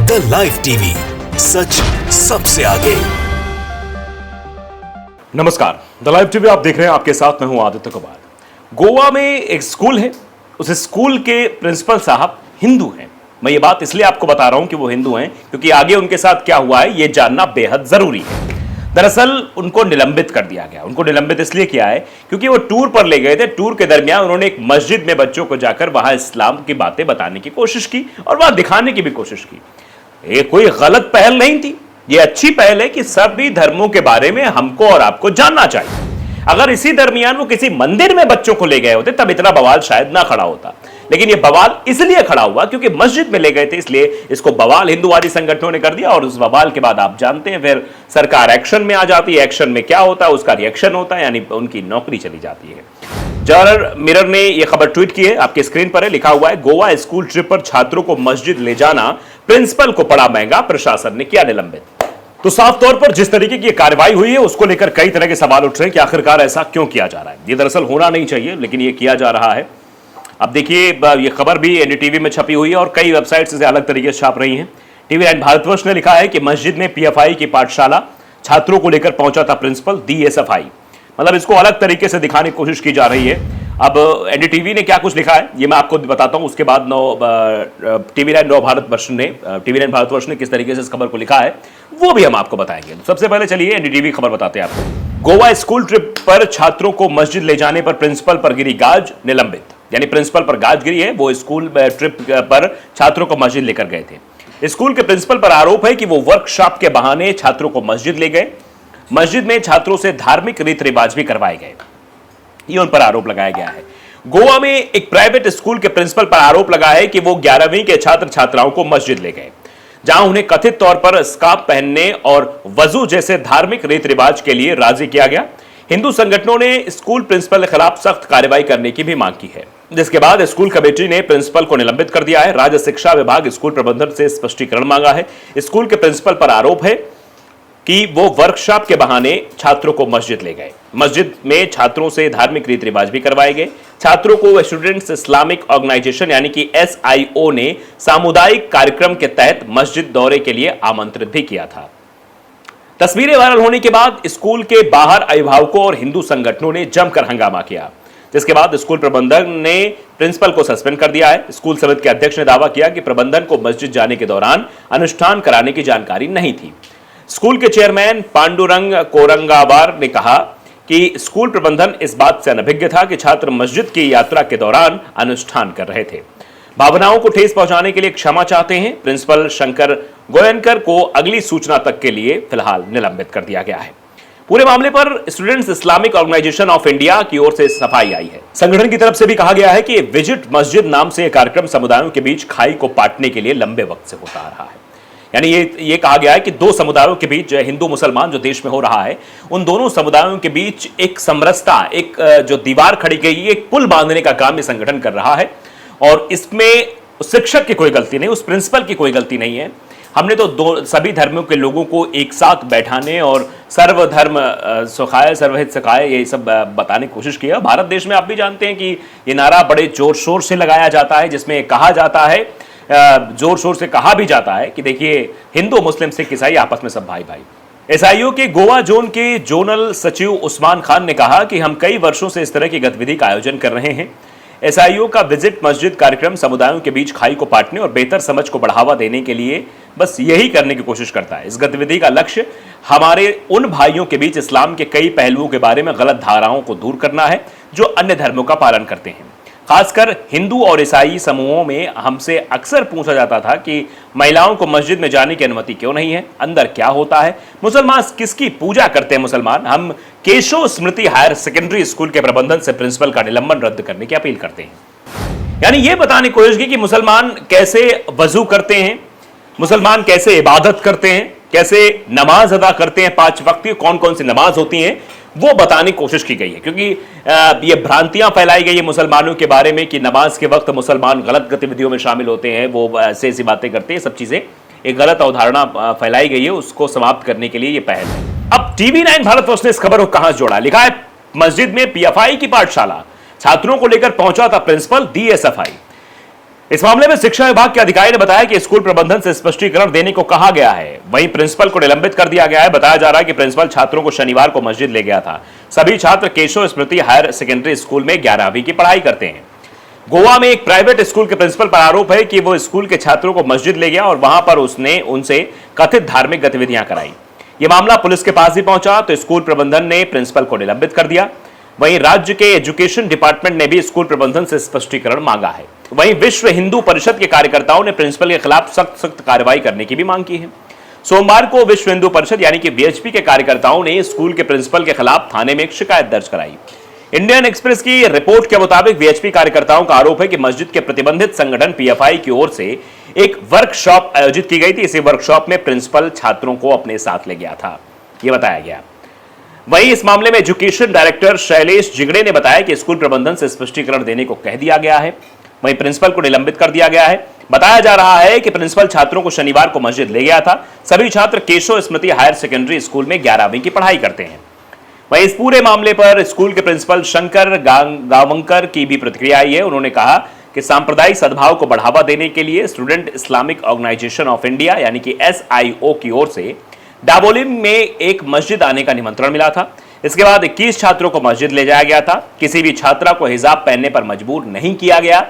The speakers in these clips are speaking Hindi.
द लाइव टीवी, सच सबसे आगे। नमस्कार, द लाइव टीवी आप देख रहे हैं। आपके साथ मैं हूं आदित्य कुमार। गोवा में एक स्कूल है, उस स्कूल के प्रिंसिपल साहब हिंदू हैं। मैं ये बात इसलिए आपको बता रहा हूं कि वो हिंदू हैं क्योंकि आगे उनके साथ क्या हुआ है ये जानना बेहद जरूरी है। दरअसल उनको निलंबित कर दिया गया। उनको निलंबित इसलिए किया है क्योंकि वो टूर पर ले गए थे। टूर के दरमियान उन्होंने एक मस्जिद में बच्चों को जाकर वहां इस्लाम की बातें बताने की कोशिश की और वहां दिखाने की भी कोशिश की। ये कोई गलत पहल नहीं थी, ये अच्छी पहल है कि सभी धर्मों के बारे में हमको और आपको जानना चाहिए। अगर इसी दरमियान वो किसी मंदिर में बच्चों को ले गए होते तब इतना बवाल शायद ना खड़ा होता, लेकिन ये बवाल इसलिए खड़ा हुआ क्योंकि मस्जिद में ले गए थे, इसलिए इसको बवाल हिंदुवादी संगठनों ने कर दिया। और उस बवाल के बाद आप जानते हैं फिर सरकार एक्शन में आ जाती है। एक्शन में क्या होता है, उसका रिएक्शन होता है, यानी उनकी नौकरी चली जाती है। जर्नल मिरर ने यह खबर ट्वीट की है, आपके स्क्रीन पर है। लिखा हुआ है, गोवा स्कूल ट्रिप पर छात्रों को मस्जिद ले जाना प्रिंसिपल को पड़ा महंगा, प्रशासन ने किया निलंबित। तो साफ तौर पर जिस तरीके की कार्रवाई हुई है उसको लेकर कई तरह के सवाल उठ रहे हैं कि आखिरकार ऐसा क्यों किया जा रहा है। ये दरअसल होना नहीं चाहिए, लेकिन ये किया जा रहा है। अब देखिए, ये खबर भी एनडीटीवी में छपी हुई है और कई वेबसाइट्स इसे अलग तरीके से छाप रही हैं। TV9 भारतवर्ष ने लिखा है कि मस्जिद में PFI की पाठशाला छात्रों को लेकर पहुंचा था प्रिंसिपल, DSFI। मतलब इसको अलग तरीके से दिखाने की कोशिश की जा रही है। अब एनडीटीवी ने क्या कुछ लिखा है ये मैं आपको बताता हूं, उसके बाद TV9 भारतवर्ष ने किस तरीके से इस खबर को लिखा है वो भी हम आपको बताएंगे। सबसे पहले चलिए एनडीटीवी खबर बताते हैं आपको। गोवा स्कूल ट्रिप पर छात्रों को मस्जिद ले जाने पर प्रिंसिपल पर गिरी गाज, निलंबित। यानी प्रिंसिपल पर गाज गिरी है, वो स्कूल ट्रिप पर छात्रों को मस्जिद लेकर गए थे। स्कूल के प्रिंसिपल पर आरोप है कि वो वर्कशॉप के बहाने छात्रों को मस्जिद ले गए। मस्जिद में छात्रों से धार्मिक रीति रिवाज भी करवाए गए, ये उन पर आरोप लगाया गया है। गोवा में एक प्राइवेट स्कूल के प्रिंसिपल पर आरोप लगा है कि वो 11वीं के छात्र छात्राओं को मस्जिद ले गए, जहां उन्हें कथित तौर पर स्कार्फ पहनने और वजू जैसे धार्मिक रीति रिवाज के लिए राजी किया गया। हिंदू संगठनों ने स्कूल प्रिंसिपल के खिलाफ सख्त कार्रवाई करने की भी मांग की है, जिसके बाद स्कूल कमेटी ने प्रिंसिपल को निलंबित कर दिया है। राज्य शिक्षा विभाग स्कूल प्रबंधन से स्पष्टीकरण मांगा है। स्कूल के प्रिंसिपल पर आरोप है कि वो वर्कशॉप के बहाने छात्रों को मस्जिद ले गए। मस्जिद में छात्रों से धार्मिक रीति रिवाज भी करवाए गए। छात्रों को स्टूडेंट्स इस्लामिक ऑर्गेनाइजेशन यानी कि SIO ने सामुदायिक कार्यक्रम के तहत मस्जिद दौरे के लिए आमंत्रित भी किया था। तस्वीरें वायरल होने के बाद स्कूल के बाहर अभिभावकों और हिंदू संगठनों ने जमकर हंगामा किया, जिसके बाद स्कूल प्रबंधन ने प्रिंसिपल को सस्पेंड कर दिया है। स्कूल समिति के अध्यक्ष ने दावा किया कि प्रबंधन को मस्जिद जाने के दौरान अनुष्ठान कराने की जानकारी नहीं थी। स्कूल के चेयरमैन पांडुरंग कोरंगावार ने कहा कि स्कूल प्रबंधन इस बात से अनभिज्ञ था कि छात्र मस्जिद की यात्रा के दौरान अनुष्ठान कर रहे थे। भावनाओं को ठेस पहुंचाने के लिए क्षमा चाहते हैं। प्रिंसिपल शंकर गोयनकर को अगली सूचना तक के लिए फिलहाल निलंबित कर दिया गया है। पूरे मामले पर Students Islamic Organisation of India की ओर से सफाई आई है। संगठन की तरफ से भी कहा गया है कि विजिट मस्जिद नाम से कार्यक्रम समुदायों के बीच खाई को पाटने के लिए लंबे वक्त से होता आ रहा है। यानी ये कहा गया है कि दो समुदायों के बीच, हिंदू मुसलमान जो देश में हो रहा है, उन दोनों समुदायों के बीच एक समरसता, एक जो दीवार खड़ी गई, एक पुल बांधने का काम ये संगठन कर रहा है। और इसमें शिक्षक की कोई गलती नहीं, उस प्रिंसिपल की कोई गलती नहीं है। हमने तो सभी धर्मों के लोगों को एक साथ बैठाने और सर्वधर्म सुखाय सर्वहित सुखाय ये सब बताने की कोशिश की है। भारत देश में आप भी जानते हैं कि ये नारा बड़े जोर शोर से लगाया जाता है, जिसमें कहा जाता है, जोर शोर से कहा भी जाता है कि देखिए हिंदू मुस्लिम सिख ईसाई आपस में सब भाई भाई। SIO के गोवा जोन के जोनल सचिव उस्मान खान ने कहा कि हम कई वर्षों से इस तरह की गतिविधि का आयोजन कर रहे हैं। SIO का विजिट मस्जिद कार्यक्रम समुदायों के बीच खाई को पाटने और बेहतर समझ को बढ़ावा देने के लिए बस यही करने की कोशिश करता है। इस गतिविधि का लक्ष्य हमारे उन भाइयों के बीच इस्लाम के कई पहलुओं के बारे में गलत धारणाओं को दूर करना है जो अन्य धर्मों का पालन करते हैं। खासकर हिंदू और ईसाई समूहों में हमसे अक्सर पूछा जाता था कि महिलाओं को मस्जिद में जाने की अनुमति क्यों नहीं है, अंदर क्या होता है, मुसलमान किसकी पूजा करते हैं मुसलमान। हम केशव स्मृति हायर सेकेंडरी स्कूल के प्रबंधन से प्रिंसिपल का निलंबन रद्द करने की अपील करते हैं। यानी ये बताने की कोशिश की कि मुसलमान कैसे वजू करते हैं, मुसलमान कैसे इबादत करते हैं, कैसे नमाज अदा करते हैं, 5 वक्त की कौन कौन सी नमाज होती हैं, वो बताने की कोशिश की गई है। क्योंकि ये भ्रांतियां फैलाई गई है मुसलमानों के बारे में कि नमाज के वक्त मुसलमान गलत गतिविधियों में शामिल होते हैं, वो ऐसी बातें करते हैं, सब चीजें एक गलत अवधारणा फैलाई गई है, उसको समाप्त करने के लिए ये पहल है। अब TV9 भारतवर्ष ने इस खबर को कहां जोड़ा, लिखा है मस्जिद में PFI की पाठशाला छात्रों को लेकर पहुंचा था प्रिंसिपल, DSFI। इस मामले में शिक्षा विभाग के अधिकारी ने बताया कि स्कूल प्रबंधन से स्पष्टीकरण देने को कहा गया है। वहीं प्रिंसिपल को निलंबित कर दिया गया है। बताया जा रहा है कि प्रिंसिपल छात्रों को शनिवार को मस्जिद ले गया था। सभी छात्र केशव स्मृति हायर सेकेंडरी स्कूल में 11वीं की पढ़ाई करते हैं। गोवा में एक प्राइवेट स्कूल के प्रिंसिपल पर आरोप है कि वो स्कूल के छात्रों को मस्जिद ले गया और वहां पर उसने उनसे कथित धार्मिक गतिविधियां कराई। यह मामला पुलिस के पास भी पहुंचा तो स्कूल प्रबंधन ने प्रिंसिपल को निलंबित कर दिया। वहीं राज्य के एजुकेशन डिपार्टमेंट ने भी स्कूल प्रबंधन से स्पष्टीकरण मांगा है। वहीं विश्व हिंदू परिषद के कार्यकर्ताओं ने प्रिंसिपल के खिलाफ सख्त कार्रवाई करने की भी मांग की है। सोमवार को विश्व हिंदू परिषद यानी कि वीएचपी के कार्यकर्ताओं ने स्कूल के प्रिंसिपल के खिलाफ थाने में एक शिकायत दर्ज कराई। इंडियन एक्सप्रेस की रिपोर्ट के मुताबिक वीएचपी कार्यकर्ताओं का आरोप है कि मस्जिद के प्रतिबंधित संगठन पीएफआई की ओर से एक वर्कशॉप आयोजित की गई थी। इसी वर्कशॉप में प्रिंसिपल छात्रों को अपने साथ ले गया था, यह बताया गया। वहीं इस मामले में एजुकेशन डायरेक्टर शैलेश जिगड़े ने बताया कि स्कूल प्रबंधन से स्पष्टीकरण देने को कह दिया गया है। वहीं प्रिंसिपल को निलंबित कर दिया गया है। बताया जा रहा है कि प्रिंसिपल छात्रों को शनिवार को मस्जिद ले गया था। सभी छात्र केशव स्मृति हायर सेकेंडरी स्कूल में 11वीं की पढ़ाई करते हैं। वहीं इस पूरे मामले पर स्कूल के प्रिंसिपल शंकर गावंकर की भी प्रतिक्रिया आई है। उन्होंने कहा कि सांप्रदायिक सद्भाव को बढ़ावा देने के लिए Student Islamic Organisation of India यानी कि SIO की ओर से डाबोलिम में एक मस्जिद आने का निमंत्रण मिला था। इसके बाद 21 छात्रों को मस्जिद ले जाया गया था। किसी भी छात्रा को हिजाब पहनने पर मजबूर नहीं किया गया।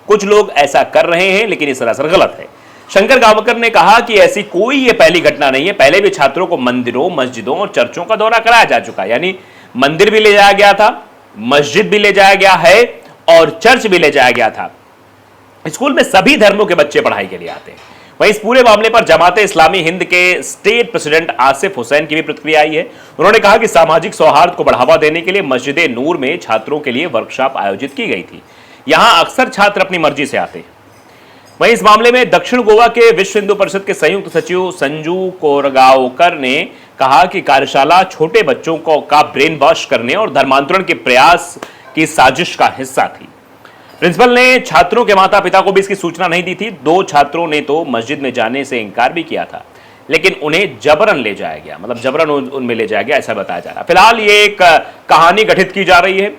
कुछ लोग ऐसा कर रहे हैं लेकिन ये सरासर गलत है। शंकर गावकर ने कहा कि ऐसी कोई ये पहली घटना नहीं है। पहले भी छात्रों को मंदिरों, मस्जिदों और चर्चों का दौरा कराया जा चुका है। यानी मंदिर भी ले जाया गया था, मस्जिद भी ले जाया गया है और चर्च भी ले जाया गया था। स्कूल में सभी धर्मों के बच्चे पढ़ाई के लिए आते हैं। वहीं इस पूरे मामले पर जमाते इस्लामी हिंद के स्टेट प्रेसिडेंट आसिफ हुसैन की भी प्रतिक्रिया आई है। उन्होंने कहा कि सामाजिक सौहार्द को बढ़ावा देने के लिए मस्जिद नूर में छात्रों के लिए वर्कशॉप आयोजित की गई थी। यहां अक्सर छात्र अपनी मर्जी से आते हैं। वहीं इस मामले में दक्षिण गोवा के विश्व हिंदू परिषद के संयुक्त सचिव संजू कोरगांवकर ने कहा कि कार्यशाला छोटे बच्चों का ब्रेन वॉश करने और धर्मांतरण के प्रयास की साजिश का हिस्सा थी। प्रिंसिपल ने छात्रों के माता पिता को भी इसकी सूचना नहीं दी थी। 2 छात्रों ने तो मस्जिद में जाने से इनकार भी किया था लेकिन उन्हें जबरन ले जाया गया, मतलब जबरन उनमें ले जाया गया, ऐसा बताया जा रहा है। फिलहाल ये एक कहानी गठित की जा रही है।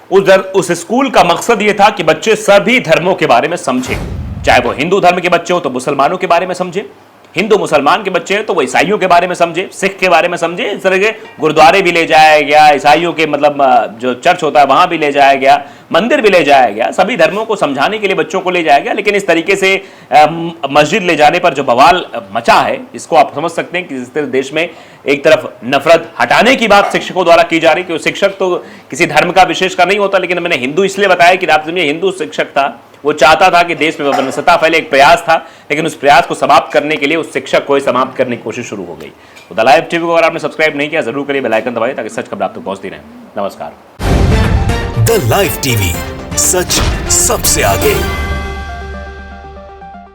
उस स्कूल का मकसद ये था कि बच्चे सभी धर्मों के बारे में समझे, चाहे वो हिंदू धर्म के बच्चे हो तो मुसलमानों के बारे में समझे, हिंदू मुसलमान के बच्चे हैं तो वो ईसाइयों के बारे में समझे, सिख के बारे में समझे। इस तरह के गुरुद्वारे भी ले जाया गया, ईसाइयों के मतलब जो चर्च होता है वहां भी ले जाया गया, मंदिर भी ले जाया गया। सभी धर्मों को समझाने के लिए बच्चों को ले जाया गया। लेकिन इस तरीके से मस्जिद ले जाने पर जो बवाल मचा है, इसको आप समझ सकते हैं कि इस तरह देश में एक तरफ नफरत हटाने की बात शिक्षकों द्वारा की जा रही है। शिक्षक तो किसी धर्म का विशेष का नहीं होता, लेकिन मैंने हिंदू इसलिए बताया कि आप समझिए हिंदू शिक्षक था, वो चाहता था कि देश में विभिन्नता फैले, एक प्रयास था, लेकिन उस प्रयास को समाप्त करने के लिए उस शिक्षक को समाप्त करने की कोशिश शुरू हो गई। तो द लाइव टीवी को अगर आपने सब्सक्राइब नहीं किया जरूर करिए, बेल आइकन दबाइए ताकि सच खबर आप तक पहुंचती रहे। नमस्कार। द लाइव टीवी, सच सबसे आगे।